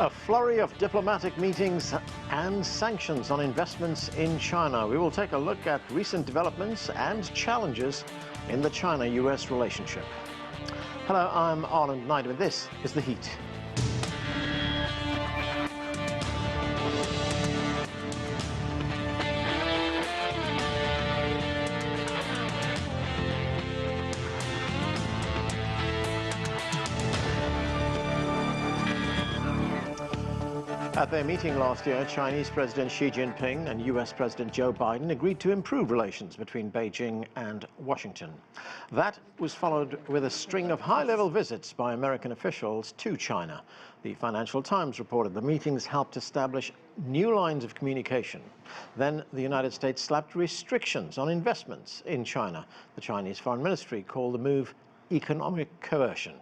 A flurry of diplomatic meetings and sanctions on investments in China. We will take a look at recent developments and challenges in the China-U.S. relationship. Hello, I'm Ahmed, and this is The Heat. At their meeting last year, Chinese President Xi Jinping and US President Joe Biden agreed to improve relations between Beijing and Washington. That was followed with a string of high-level visits by American officials to China. The Financial Times reported the meetings helped establish new lines of communication. Then the United States slapped restrictions on investments in China. The Chinese Foreign Ministry called the move economic coercion.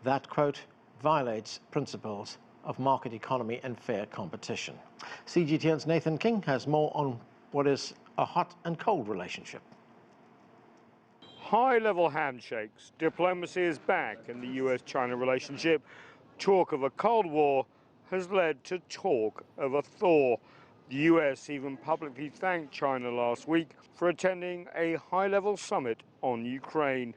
That, quote, violates principles of market economy and fair competition. CGTN's Nathan King has more on what is a hot and cold relationship. High-level handshakes. Diplomacy is back in the US-China relationship. Talk of a Cold War has led to talk of a thaw. The US even publicly thanked China last week for attending a high-level summit on Ukraine.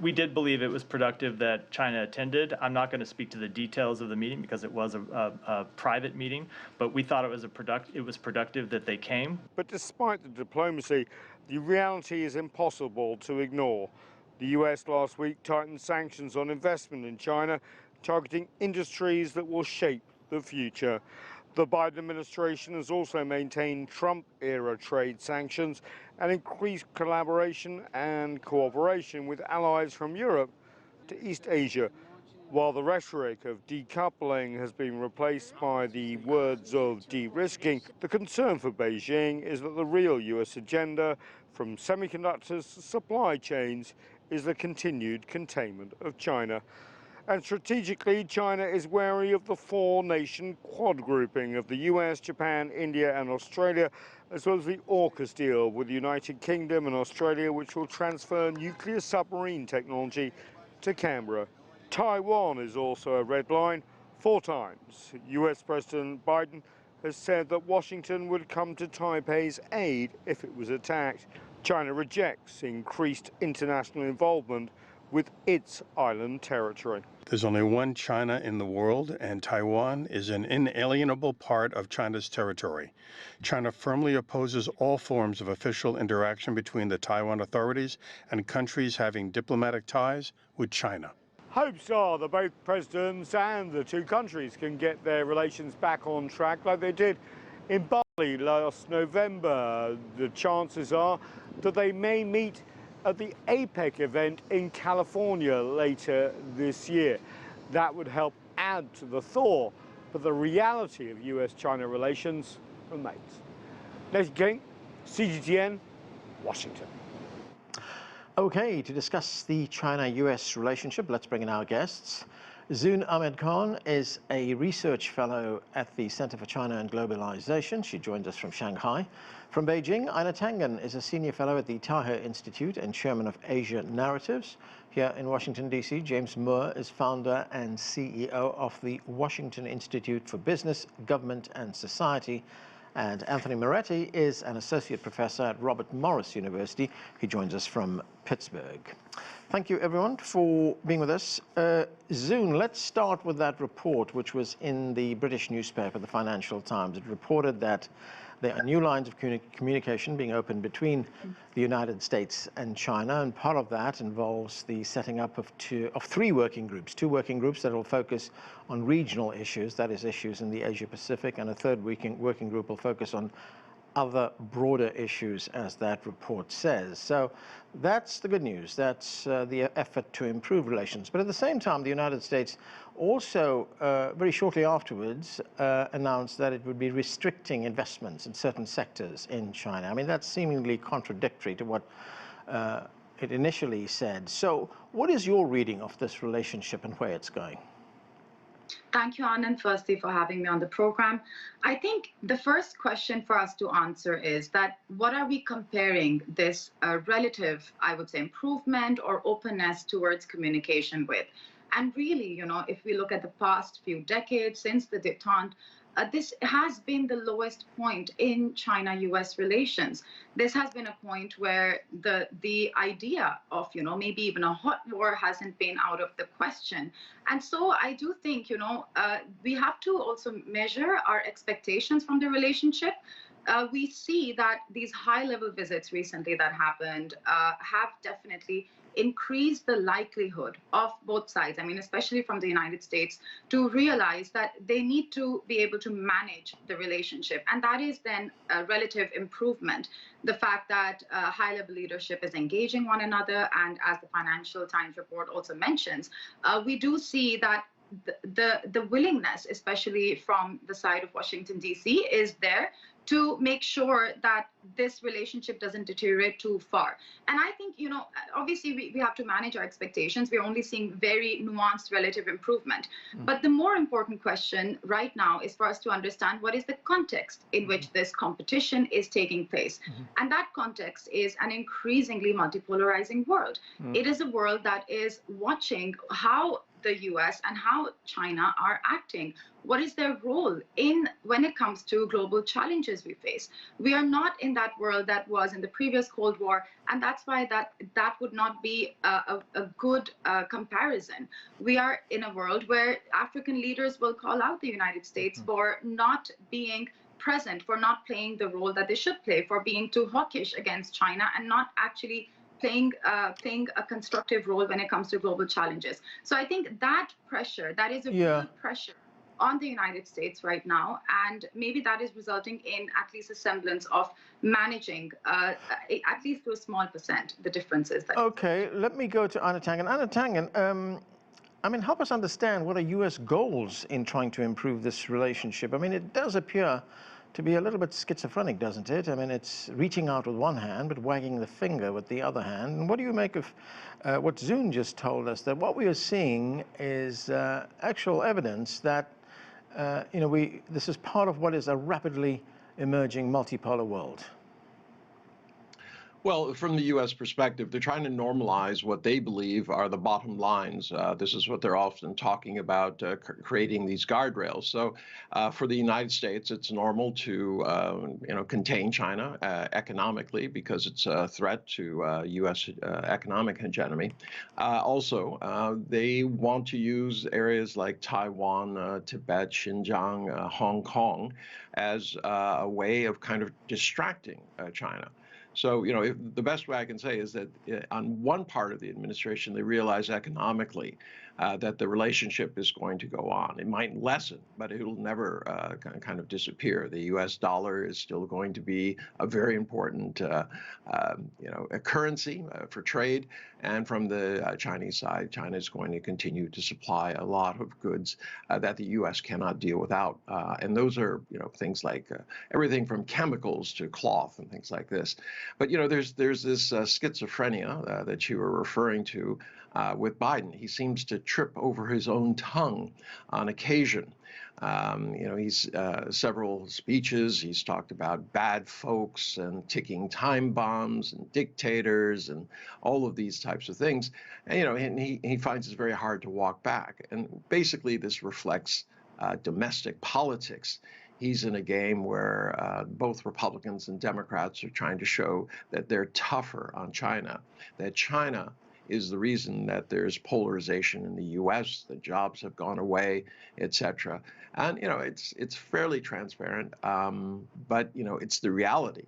We did believe it was productive that China attended. I'm not going to speak to the details of the meeting because it was a private meeting, but we thought it was productive that they came. But despite the diplomacy, the reality is impossible to ignore. The US last week tightened sanctions on investment in China, targeting industries that will shape the future. The Biden administration has also maintained Trump-era trade sanctions and increased collaboration and cooperation with allies from Europe to East Asia, while the rhetoric of decoupling has been replaced by the words of de-risking. The concern for Beijing is that the real US agenda, from semiconductors to supply chains, is the continued containment of China. And strategically, China is wary of the four-nation quad grouping of the US, Japan, India and Australia, as well as the AUKUS deal with the United Kingdom and Australia, which will transfer nuclear submarine technology to Canberra. Taiwan is also a red line. 4 times, US President Biden has said that Washington would come to Taipei's aid if it was attacked. China rejects increased international involvement with its island territory. There's only one China in the world, and Taiwan is an inalienable part of China's territory. China firmly opposes all forms of official interaction between the Taiwan authorities and countries having diplomatic ties with China. Hopes are that both presidents and the two countries can get their relations back on track like they did in Bali last November. The chances are that they may meet at the Apec event in California later this year. That would help add to the thaw, but the reality of US-China relations remains. Nathan King, CGTN, Washington. Okay, to discuss the China-US relationship, let's bring in our guests. Zoon Ahmed is a research fellow at the Center for China and Globalization. She joins us from Shanghai. From Beijing, Einar Tangen is a senior fellow at the Taihe Institute and chairman of Asia Narratives. Here in Washington, D.C., James Moore is founder and CEO of the Washington Institute for Business, Government and Society. And Anthony Moretti is an associate professor at Robert Morris University. He joins us from Pittsburgh. Thank you, everyone, for being with us. Zoon, let's start with that report, which was in the British newspaper, the Financial Times. It reported that there are new lines of communication being opened between the United States and China, and part of that involves the setting up of 3 working groups. 2 working groups that will focus on regional issues, that is issues in the Asia-Pacific, and a 3rd working group will focus on other broader issues, as that report says. So that's the good news. That's the effort to improve relations. But at the same time, the United States also, very shortly afterwards, announced that it would be restricting investments in certain sectors in China. I mean, that's seemingly contradictory to what it initially said. So what is your reading of this relationship and where it's going? Thank you, Anand, firstly, for having me on the program. I think the first question for us to answer is that what are we comparing this relative, I would say, improvement or openness towards communication with? And really, if we look at the past few decades since the détente, this has been the lowest point in China-U.S. relations. This has been a point where the idea of, maybe even a hot war hasn't been out of the question. And so I do think, we have to also measure our expectations from the relationship. We see that these high-level visits recently that happened have definitely increase the likelihood of both sides, I mean, especially from the United States, to realize that they need to be able to manage the relationship. And that is then a relative improvement. The fact that high-level leadership is engaging one another, and as the Financial Times report also mentions, we do see that the willingness, especially from the side of Washington, D.C., is there to make sure that this relationship doesn't deteriorate too far. And I think, obviously we have to manage our expectations. We're only seeing very nuanced relative improvement. But the more important question right now is for us to understand what is the context in which this competition is taking place. And that context is an increasingly multipolarizing world. It is a world that is watching how the US and how China are acting. What is their role when it comes to global challenges we face? We are not in that world that was in the previous Cold War, and that's why that would not be a good comparison. We are in a world where African leaders will call out the United States for not being present, for not playing the role that they should play, for being too hawkish against China and not actually playing a constructive role when it comes to global challenges. So I think that pressure, that is a real pressure on the United States right now, and maybe that is resulting in at least a semblance of managing, at least to a small percent, the differences. Okay, let me go to Einar Tangen. Einar Tangen, I mean, help us understand what are U.S. goals in trying to improve this relationship. I mean, it does appear to be a little bit schizophrenic, doesn't it? I mean, it's reaching out with one hand, but wagging the finger with the other hand. And what do you make of what Zoon just told us, that what we are seeing is actual evidence that, this is part of what is a rapidly emerging multipolar world? Well, from the U.S. perspective, they're trying to normalize what they believe are the bottom lines. This is what they're often talking about, creating these guardrails. So for the United States, it's normal to contain China economically because it's a threat to U.S. economic hegemony. Also, they want to use areas like Taiwan, Tibet, Xinjiang, Hong Kong as a way of kind of distracting China. So, the best way I can say is that on one part of the administration, they realize economically that the relationship is going to go on. It might lessen, but it will never kind of disappear. The U.S. dollar is still going to be a very important, a currency for trade. And from the Chinese side, China is going to continue to supply a lot of goods that the U.S. cannot deal without. And those are, things like everything from chemicals to cloth and things like this. But, there's this schizophrenia that you were referring to with Biden. He seems to trip over his own tongue on occasion. He's several speeches, he's talked about bad folks and ticking time bombs and dictators and all of these types of things. And, and he finds it very hard to walk back. And basically this reflects domestic politics. He's in a game where both Republicans and Democrats are trying to show that they're tougher on China, that China is the reason that there's polarization in the U.S., that jobs have gone away, et cetera. And, it's fairly transparent, but, it's the reality.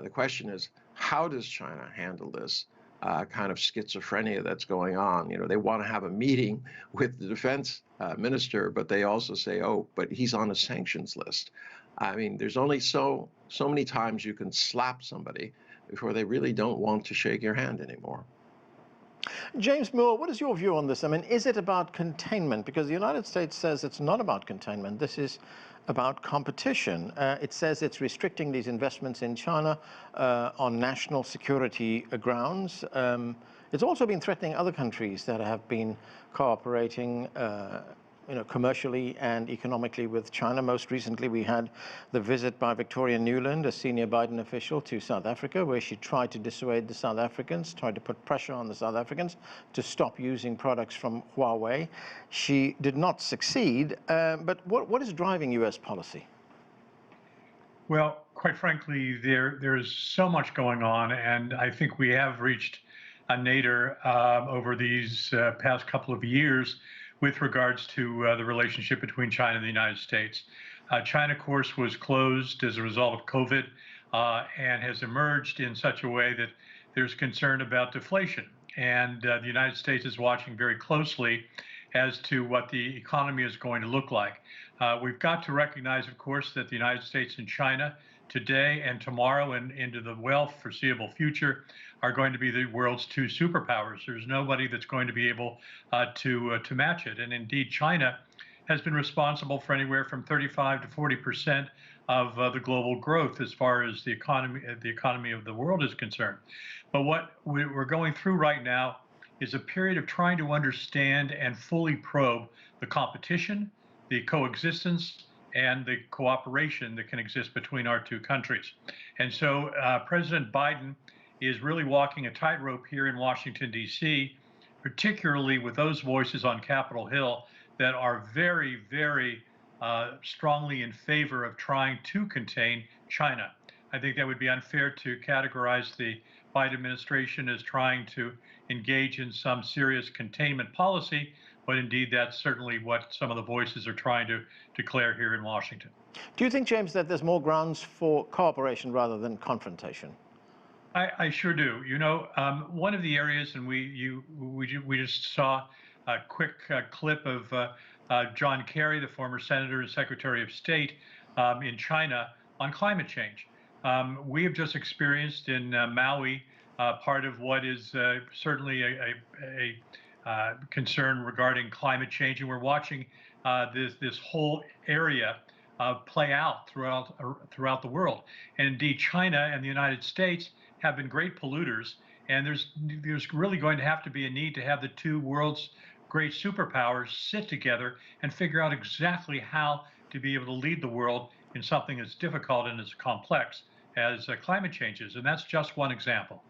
The question is, how does China handle this kind of schizophrenia that's going on? They want to have a meeting with the defense minister, but they also say, oh, but he's on a sanctions list. I mean, there's only so many times you can slap somebody before they really don't want to shake your hand anymore. James Moore, what is your view on this? I mean, is it about containment? Because the United States says it's not about containment. This is about competition. It says it's restricting these investments in China on national security grounds. It's also been threatening other countries that have been cooperating commercially and economically with China. Most recently, we had the visit by Victoria Nuland, a senior Biden official, to South Africa, where she tried to dissuade the South Africans, tried to put pressure on the South Africans to stop using products from Huawei. She did not succeed, but what is driving U.S. policy? Well, quite frankly, there's so much going on, and I think we have reached a nadir over these past couple of years with regards to the relationship between China and the United States. China, of course, was closed as a result of COVID and has emerged in such a way that there's concern about deflation. And the United States is watching very closely as to what the economy is going to look like. We've got to recognize, of course, that the United States and China today and tomorrow and into the foreseeable future are going to be the world's two superpowers. There's nobody that's going to be able to match it. And indeed, China has been responsible for anywhere from 35 to 40% of the global growth as far as the economy of the world is concerned. But what we're going through right now is a period of trying to understand and fully probe the competition, the coexistence, and the cooperation that can exist between our two countries. And so President Biden is really walking a tightrope here in Washington, D.C., particularly with those voices on Capitol Hill that are very, very strongly in favor of trying to contain China. I think that would be unfair to categorize the Biden administration as trying to engage in some serious containment policy, but indeed that's certainly what some of the voices are trying to declare here in Washington. Do you think, James, that there's more grounds for cooperation rather than confrontation? I sure do. You know, one of the areas, and we just saw a quick clip of John Kerry, the former senator and secretary of state in China, on climate change. We have just experienced in Maui part of what is certainly a concern regarding climate change, and we're watching this whole area play out throughout the world. And indeed, China and the United States have been great polluters, and there's really going to have to be a need to have the two world's great superpowers sit together and figure out exactly how to be able to lead the world in something as difficult and as complex as climate change is. And that's just one example.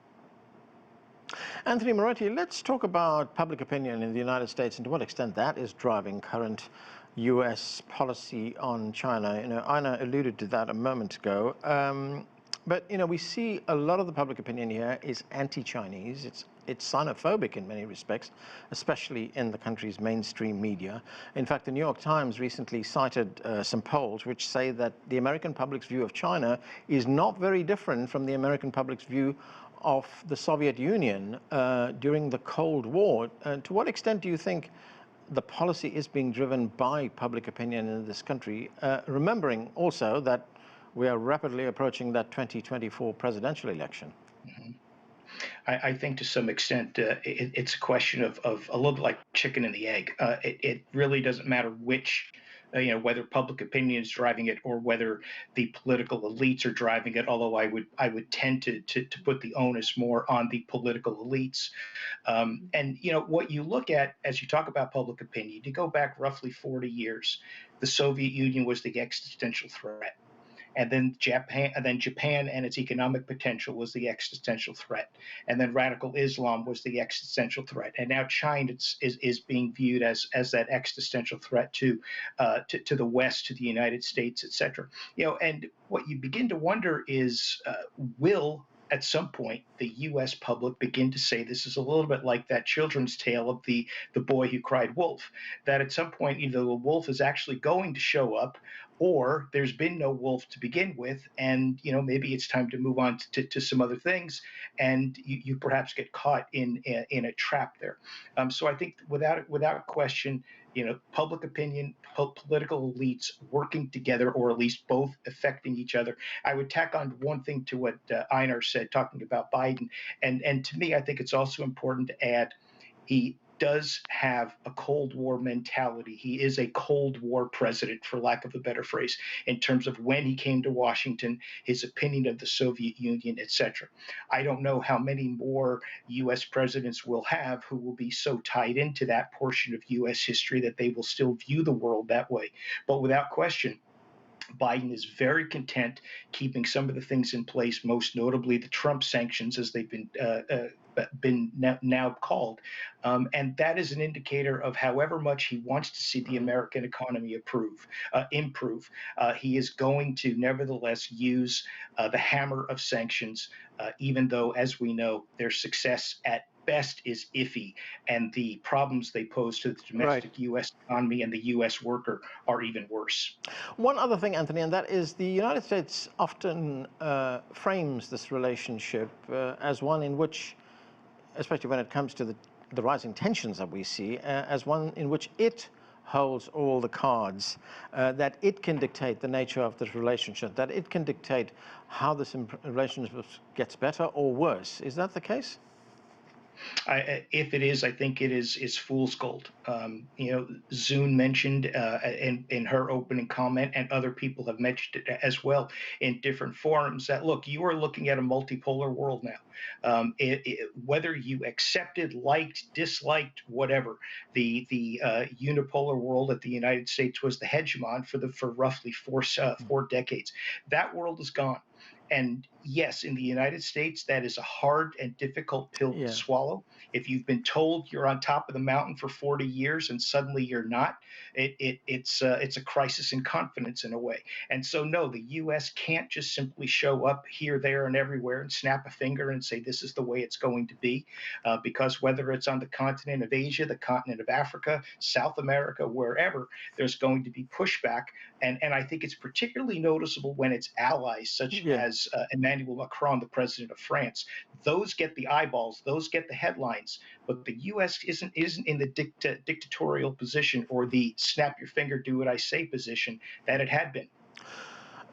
Anthony Moretti, let's talk about public opinion in the United States and to what extent that is driving current U.S. policy on China. You know, Einar alluded to that a moment ago. But, you know, we see a lot of the public opinion here is anti-Chinese. It's xenophobic in many respects, especially in the country's mainstream media. In fact, the New York Times recently cited some polls which say that the American public's view of China is not very different from the American public's view of the Soviet Union during the Cold War. To what extent do you think the policy is being driven by public opinion in this country, remembering also that we are rapidly approaching that 2024 presidential election? Mm-hmm. I think to some extent it's a question of a little bit like chicken and the egg. It really doesn't matter which, whether public opinion is driving it or whether the political elites are driving it. Although I would tend to put the onus more on the political elites. And what you look at as you talk about public opinion, you go back roughly 40 years. The Soviet Union was the existential threat. And then Japan and its economic potential was the existential threat. And then radical Islam was the existential threat. And now China is being viewed as that existential threat to the West, to the United States, et cetera. And what you begin to wonder is, will at some point the U.S. public begin to say, this is a little bit like that children's tale of the boy who cried wolf, that at some point either the wolf is actually going to show up, or there's been no wolf to begin with, and maybe it's time to move on to some other things, and you perhaps get caught in a trap there. So I think without question, public opinion, political elites working together, or at least both affecting each other. I would tack on one thing to what Einar said, talking about Biden, and to me, I think it's also important to add he does have a Cold War mentality. He is a Cold War president, for lack of a better phrase, in terms of when he came to Washington, his opinion of the Soviet Union, etc. I don't know how many more U.S. presidents we'll have who will be so tied into that portion of U.S. history that they will still view the world that way. But without question, Biden is very content keeping some of the things in place, most notably the Trump sanctions, as they've been now called. And that is an indicator of however much he wants to see the American economy improve. He is going to nevertheless use the hammer of sanctions, even though, as we know, their success at best is iffy, and the problems they pose to the domestic U.S. economy and the U.S. worker are even worse. One other thing, Anthony, and that is the United States often frames this relationship as one in which, especially when it comes to the rising tensions that we see, as one in which it holds all the cards, that it can dictate the nature of this relationship, that it can dictate how this relationship gets better or worse. Is that the case? If it is, I think it is fool's gold. Zoon mentioned in her opening comment, and other people have mentioned it as well in different forums, that look, you are looking at a multipolar world now. Whether you accepted, liked, disliked, whatever, the unipolar world that the United States was the hegemon for roughly four decades, that world is gone. And yes, in the United States, that is a hard and difficult pill to swallow. If you've been told you're on top of the mountain for 40 years and suddenly you're not, it's a crisis in confidence in a way. And so, no, the U.S. can't just simply show up here, there, and everywhere and snap a finger and say this is the way it's going to be, because whether it's on the continent of Asia, the continent of Africa, South America, wherever, there's going to be pushback. And I think it's particularly noticeable when it's allies such as Emmanuel Macron, the president of France. Those get the eyeballs, those get the headlines, but the U.S. isn't in the dictatorial position or the snap your finger, do what I say position that it had been.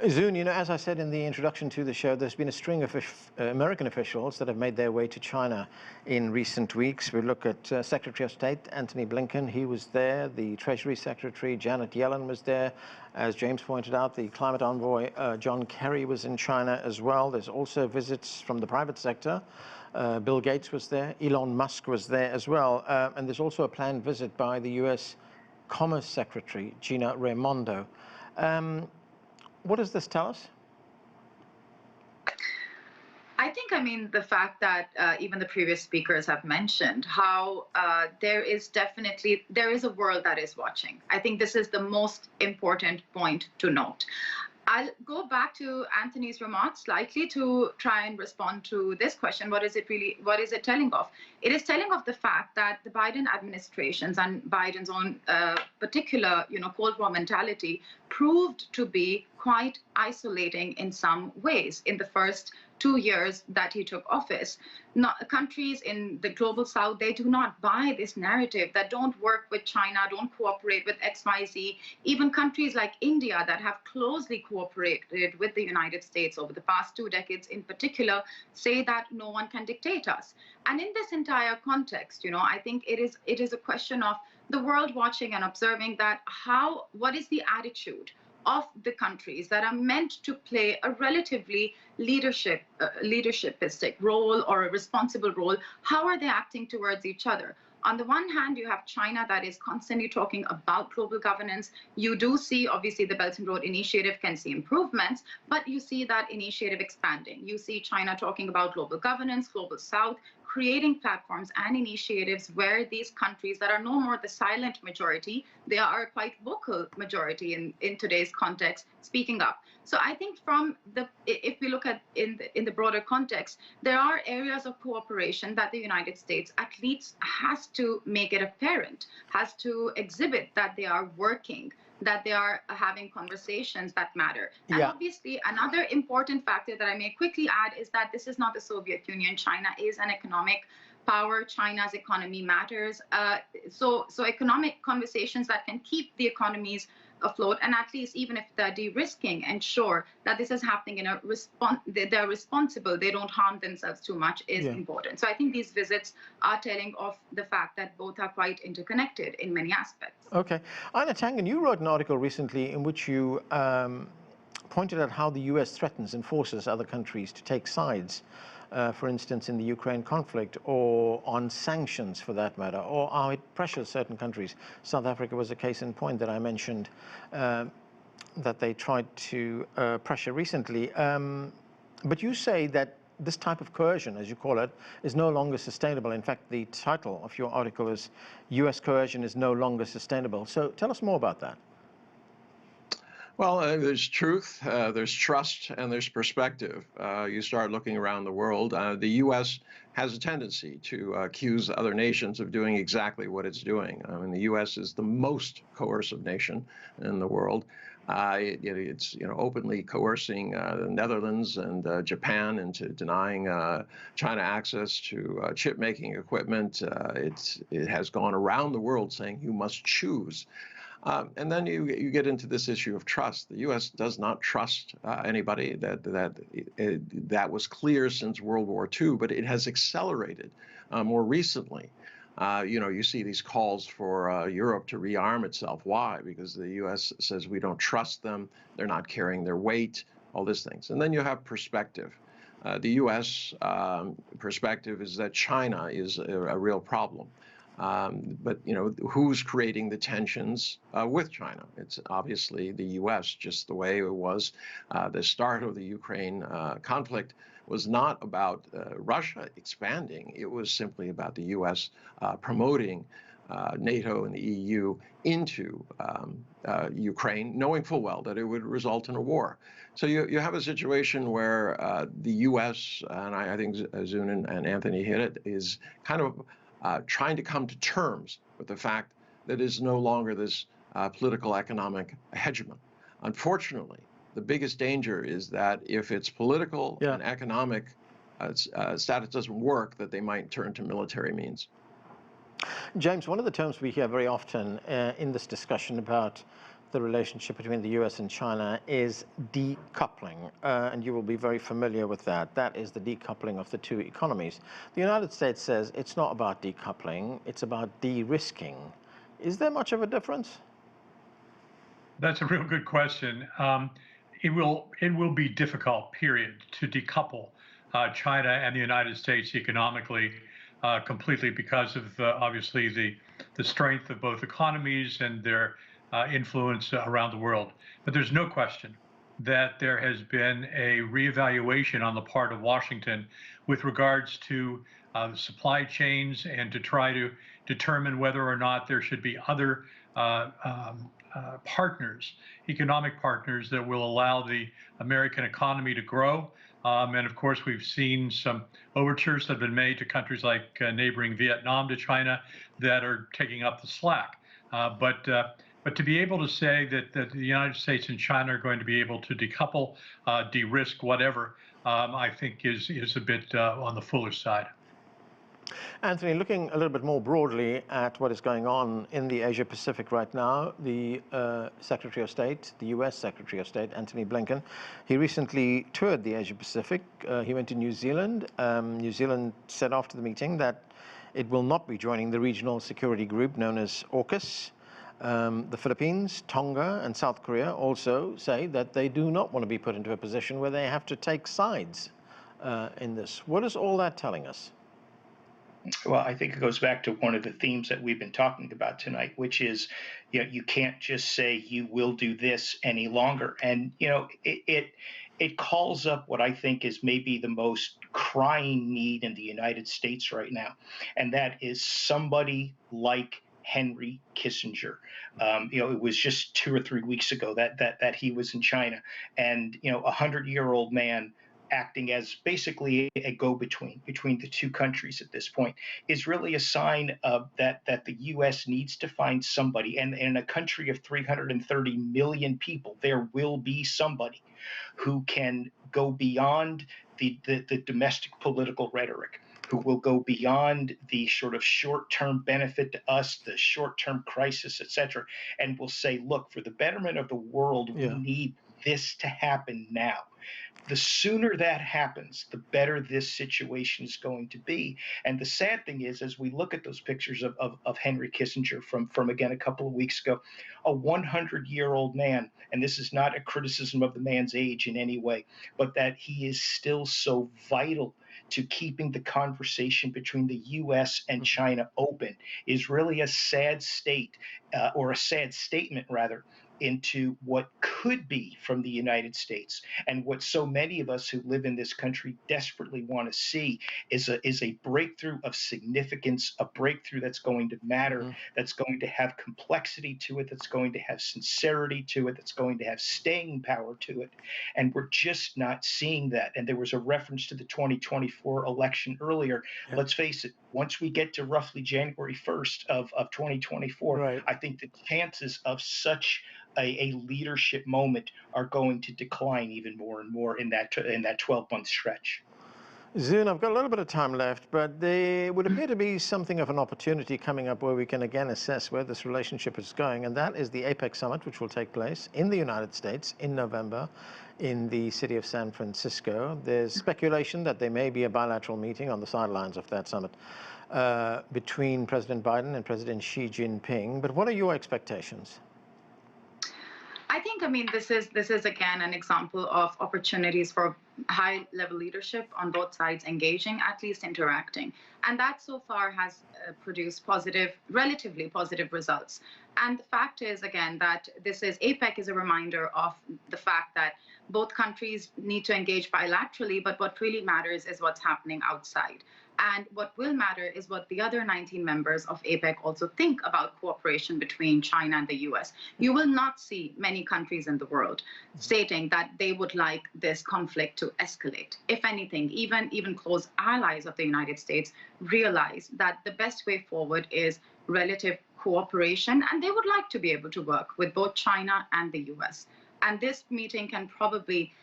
Zoon, as I said in the introduction to the show, there's been a string of American officials that have made their way to China in recent weeks. We look at Secretary of State Antony Blinken. He was there. The Treasury Secretary Janet Yellen was there. As James pointed out, the climate envoy John Kerry was in China as well. There's also visits from the private sector. Bill Gates was there. Elon Musk was there as well. And there's also a planned visit by the U.S. Commerce Secretary Gina Raimondo. What does this tell us? I think, the fact that even the previous speakers have mentioned how there is a world that is watching. I think this is the most important point to note. I'll go back to Anthony's remarks slightly to try and respond to this question. What is it telling of? It is telling of the fact that the Biden administrations and Biden's own particular, Cold War mentality proved to be quite isolating in some ways in the first 2 years that he took office. Countries in the global south, they do not buy this narrative, that don't work with China, don't cooperate with XYZ. Even countries like India that have closely cooperated with the United States over the past 2 decades in particular, say that no one can dictate us. And in this entire context, I think it is a question of the world watching and observing that what is the attitude of the countries that are meant to play a relatively leadershipist role or a responsible role. How are they acting towards each other? On the one hand, you have China that is constantly talking about global governance. You do see, obviously, the Belt and Road Initiative can see improvements, but you see that initiative expanding. You see China talking about global governance, global south, creating platforms and initiatives where these countries that are no more the silent majority, they are a quite vocal majority in today's context, speaking up. So I think if we look at in the broader context, there are areas of cooperation that the United States at least has to make it apparent, has to exhibit that they are working, that they are having conversations that matter. And obviously, another important factor that I may quickly add is that this is not the Soviet Union. China is an economic power. China's economy matters. So economic conversations that can keep the economies afloat, and at least even if they're de-risking, ensure that this is happening in a they're responsible, they don't harm themselves too much, is important. So I think these visits are telling of the fact that both are quite interconnected in many aspects. Okay. Einar Tangen, you wrote an article recently in which you pointed out how the U.S. threatens and forces other countries to take sides, for instance, in the Ukraine conflict, or on sanctions for that matter, or how it pressures certain countries. South Africa was a case in point that I mentioned that they tried to pressure recently. But you say that this type of coercion, as you call it, is no longer sustainable. In fact, the title of your article is U.S. coercion is no longer sustainable. So tell us more about that. Well, there's truth, there's trust, and there's perspective. You start looking around the world. The U.S. has a tendency to accuse other nations of doing exactly what it's doing. I mean, the U.S. is the most coercive nation in the world. It's openly coercing the Netherlands and Japan into denying China access to chip-making equipment. It has gone around the world saying you must choose. And then you get into this issue of trust. The U.S. does not trust anybody. That was clear since World War II, but it has accelerated more recently. You see these calls for Europe to rearm itself. Why? Because the U.S. says we don't trust them. They're not carrying their weight, all these things. And then you have perspective. The U.S. Perspective is that China is a real problem. But who's creating the tensions with China? It's obviously the U.S., just the way it was the start of the Ukraine conflict was not about Russia expanding. It was simply about the U.S. Promoting NATO and the EU into Ukraine, knowing full well that it would result in a war. So you have a situation where the U.S., and I think Zoon and Anthony hit it, is kind of trying to come to terms with the fact that it is no longer this political economic hegemon. Unfortunately, the biggest danger is that if its political and economic status doesn't work, that they might turn to military means. James, one of the terms we hear very often in this discussion about the relationship between the US and China is decoupling, and you will be very familiar with that. That is the decoupling of the two economies. The United States says it's not about decoupling, it's about de-risking. Is there much of a difference? That's a real good question. It will be difficult, period, to decouple China and the United States economically completely because of obviously the strength of both economies and their influence around the world. But there's no question that there has been a reevaluation on the part of Washington with regards to supply chains and to try to determine whether or not there should be other partners, economic partners that will allow the American economy to grow. And of course, we've seen some overtures that have been made to countries like neighboring Vietnam to China that are taking up the slack. But to be able to say that the United States and China are going to be able to decouple, de-risk, whatever, I think is a bit on the foolish side. Anthony, looking a little bit more broadly at what is going on in the Asia Pacific right now, the Secretary of State, the US Secretary of State, Antony Blinken, he recently toured the Asia Pacific. He went to New Zealand. New Zealand said after the meeting that it will not be joining the regional security group known as AUKUS. The Philippines, Tonga, and South Korea also say that they do not want to be put into a position where they have to take sides in this. What is all that telling us? Well, I think it goes back to one of the themes that we've been talking about tonight, which is, you can't just say you will do this any longer. And, it calls up what I think is maybe the most crying need in the United States right now. And that is somebody like Henry Kissinger. It was just 2 or 3 weeks ago that he was in China, and 100-year-old man acting as basically a go-between between the two countries at this point is really a sign of that the U.S. needs to find somebody, and in a country of 330 million people, there will be somebody who can go beyond the domestic political rhetoric, who will go beyond the sort of short-term benefit to us, the short-term crisis, et cetera, and will say, look, for the betterment of the world, we need this to happen now. The sooner that happens, the better this situation is going to be. And the sad thing is, as we look at those pictures of Henry Kissinger from again a couple of weeks ago, a 100-year-old man, and this is not a criticism of the man's age in any way, but that he is still so vital to keeping the conversation between the U.S. and China open, is really a sad state, or a sad statement rather, into what could be from the United States, and what so many of us who live in this country desperately want to see is a breakthrough of significance, a breakthrough that's going to matter, that's going to have complexity to it, that's going to have sincerity to it, that's going to have staying power to it. And we're just not seeing that. And there was a reference to the 2024 election earlier. Let's face it, once we get to roughly January 1st of 2024, I think the chances of such a leadership moment are going to decline even more and more in that 12-month stretch. Zoon, I've got a little bit of time left, but there would appear to be something of an opportunity coming up where we can again assess where this relationship is going, and that is the Apec Summit, which will take place in the United States in November in the city of San Francisco. There's speculation that there may be a bilateral meeting on the sidelines of that summit between President Biden and President Xi Jinping. But what are your expectations? I mean, this is again an example of opportunities for high-level leadership on both sides engaging, at least interacting. And that so far has produced relatively positive results. And the fact is, again, that APEC is a reminder of the fact that both countries need to engage bilaterally, but what really matters is what's happening outside. And what will matter is what the other 19 members of APEC also think about cooperation between China and the US. You will not see many countries in the world stating that they would like this conflict to escalate. If anything, even close allies of the United States realize that the best way forward is relative cooperation, and they would like to be able to work with both China and the US. And this meeting can probably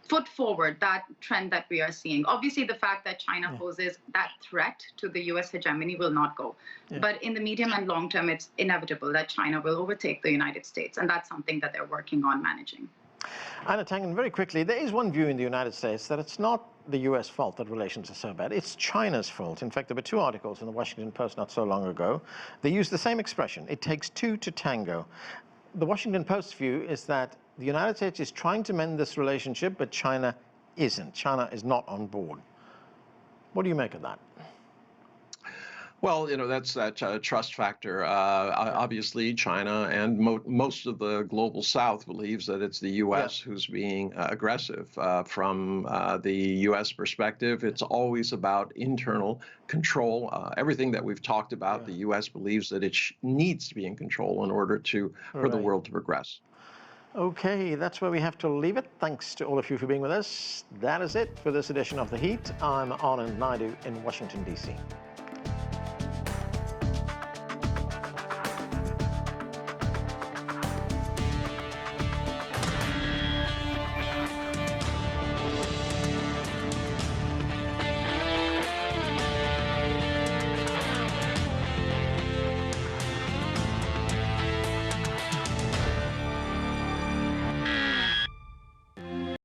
put forward that trend that we are seeing. Obviously, the fact that China poses that threat to the US hegemony will not go. But in the medium and long term, it's inevitable that China will overtake the United States, and that's something that they're working on managing. Einar, Tangen, very quickly, there is one view in the United States that it's not the US fault that relations are so bad. It's China's fault. In fact, there were two articles in the Washington Post not so long ago. They used the same expression. It takes two to tango. The Washington Post's view is that the United States is trying to mend this relationship, but China isn't. China is not on board. What do you make of that? Well, that's that trust factor. Obviously, China and most of the global South believes that it's the U.S. who's being aggressive. From the U.S. perspective, it's always about internal control. Everything that we've talked about, the U.S. believes that it needs to be in control in order for the world to progress. Okay, that's where we have to leave it. Thanks to all of you for being with us. That is it for this edition of The Heat. I'm Anand Naidu in Washington, D.C.